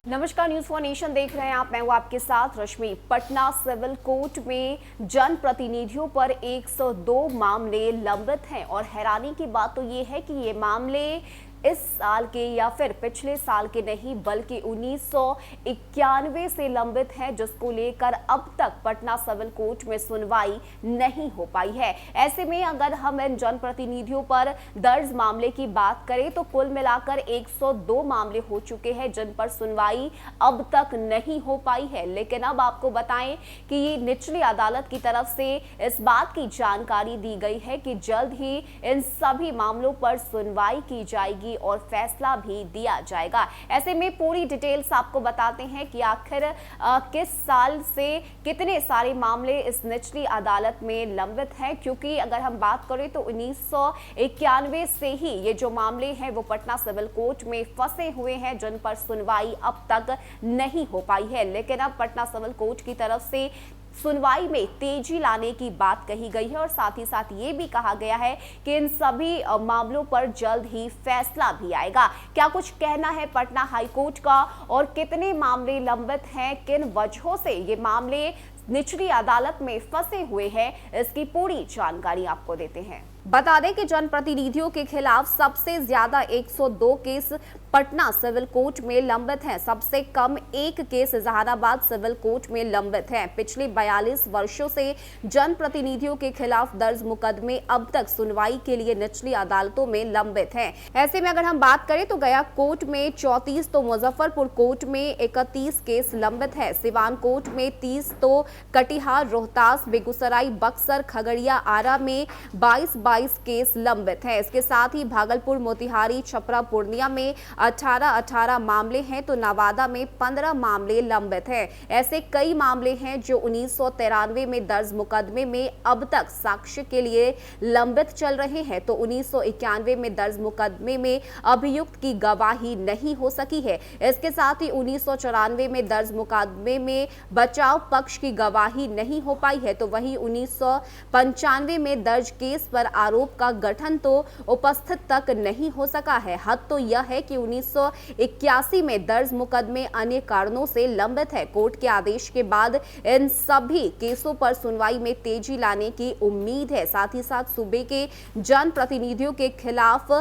नमस्कार, news for nation देख रहे हैं आप। मैं हूं आपके साथ रश्मि। पटना सिविल कोर्ट में जनप्रतिनिधियों पर 102 मामले लंबित हैं और हैरानी की बात तो ये है कि ये मामले इस साल के या फिर पिछले साल के नहीं बल्कि 1991 से लंबित हैं, जिसको लेकर अब तक पटना सिविल कोर्ट में सुनवाई नहीं हो पाई है। ऐसे में अगर हम इन जनप्रतिनिधियों पर दर्ज मामले की बात करें तो कुल मिलाकर 102 मामले हो चुके हैं जिन पर सुनवाई अब तक नहीं हो पाई है। लेकिन अब आपको बताएं कि ये निचली अदालत की तरफ से इस बात की जानकारी दी गई है कि जल्द ही इन सभी मामलों पर सुनवाई की जाएगी और फैसला भी दिया जाएगा। ऐसे में पूरी डिटेल्स आपको बताते हैं कि आखिर किस साल से कितने सारे मामले इस निचली अदालत में लंबित हैं, क्योंकि अगर हम बात करें तो 1991 से ही ये जो मामले हैं वो पटना सिविल कोर्ट में फंसे हुए हैं जिन पर सुनवाई अब तक नहीं हो पाई है। लेकिन अब पटना सिविल कोर्ट की तरफ से सुनवाई में तेजी लाने की बात कही गई है और साथ ही साथ ये भी कहा गया है कि इन सभी मामलों पर जल्द ही फैसला भी आएगा। क्या कुछ कहना है पटना हाई कोर्ट का और कितने मामले लंबित हैं, किन वजहों से ये मामले निचली अदालत में फंसे हुए हैं, इसकी पूरी जानकारी आपको देते हैं। बता दें कि जनप्रतिनिधियों के खिलाफ सबसे ज्यादा 102 केस पटना सिविल कोर्ट में लंबित हैं। सबसे कम एक केस जहानाबाद सिविल कोर्ट में लंबित है। पिछले 42 वर्षों से जनप्रतिनिधियों के खिलाफ दर्ज मुकदमे अब तक सुनवाई के लिए निचली अदालतों में लंबित हैं। ऐसे में अगर हम बात करें तो गया कोर्ट में 34 तो मुजफ्फरपुर कोर्ट में 31 केस लंबित है। सिवान कोर्ट में 30 तो कटिहार, रोहतास, बेगूसराय, बक्सर, खगड़िया, आरा में 22 केस लंबित हैं। इसके साथ ही भागलपुर, मोतिहारी, छपरा, पूर्णिया में 18 मामले हैं तो नवादा में 15 मामले लंबित हैं। ऐसे कई मामले हैं जो 1993 में दर्ज मुकदमे में अब तक साक्ष्य के लिए लंबित चल रहे हैं तो 1991 में दर्ज मुकदमे में अभियुक्त की गवाही नहीं हो सकी है। इसके साथ ही 1994 में दर्ज मुकदमे में बचाव पक्ष की गवाही नहीं हो पाई है तो वहीं 1995 में दर्ज केस पर आरोप का गठन तो उपस्थित तक नहीं हो सका है। हद तो यह है कि 1981 में दर्ज मुकदमे अन्य कारणों से लंबित है। कोर्ट के आदेश के बाद इन सभी केसों पर सुनवाई में तेजी लाने की उम्मीद है। साथ ही साथ सूबे के जनप्रतिनिधियों के खिलाफ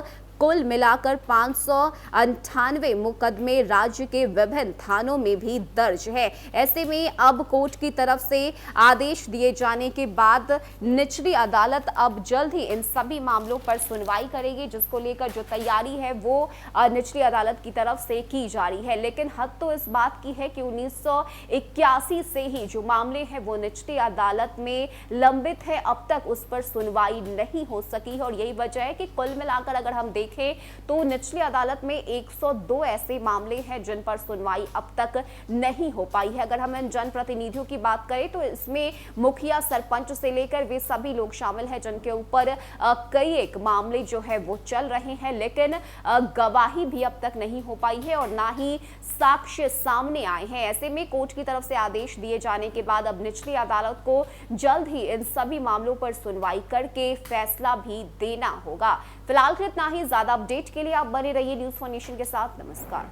कुल मिलाकर 598 मुकदमे राज्य के विभिन्न थानों में भी दर्ज है। ऐसे में अब कोर्ट की तरफ से आदेश दिए जाने के बाद निचली अदालत अब जल्द ही इन सभी मामलों पर सुनवाई करेगी, जिसको लेकर जो तैयारी है वो निचली अदालत की तरफ से की जा रही है। लेकिन हद तो इस बात की है कि 1981 से ही जो मामले हैं वो निचली अदालत में लंबित है, अब तक उस पर सुनवाई नहीं हो सकी है और यही वजह है कि कुल मिलाकर अगर हम देखें तो निचली अदालत में 102 ऐसे मामले हैं जिन पर सुनवाई अब तक नहीं हो पाई है। अगर हम इन जनप्रतिनिधियों की बात करें तो इसमें मुखिया, सरपंच से लेकर वे सभी लोग शामिल हैं जिनके ऊपर कई एक मामले जो है वो चल रहे हैं, लेकिन गवाही भी अब तक नहीं हो पाई है और ना ही साक्ष्य सामने आए हैं। ऐसे में कोर्ट की तरफ से आदेश दिए जाने के बाद अब निचली अदालत को जल्द ही इन सभी मामलों पर सुनवाई करके फैसला भी देना होगा। फिलहाल इतना ही। ज्यादा अपडेट के लिए आप बने रहिए न्यूज फॉर नेशन के साथ। नमस्कार।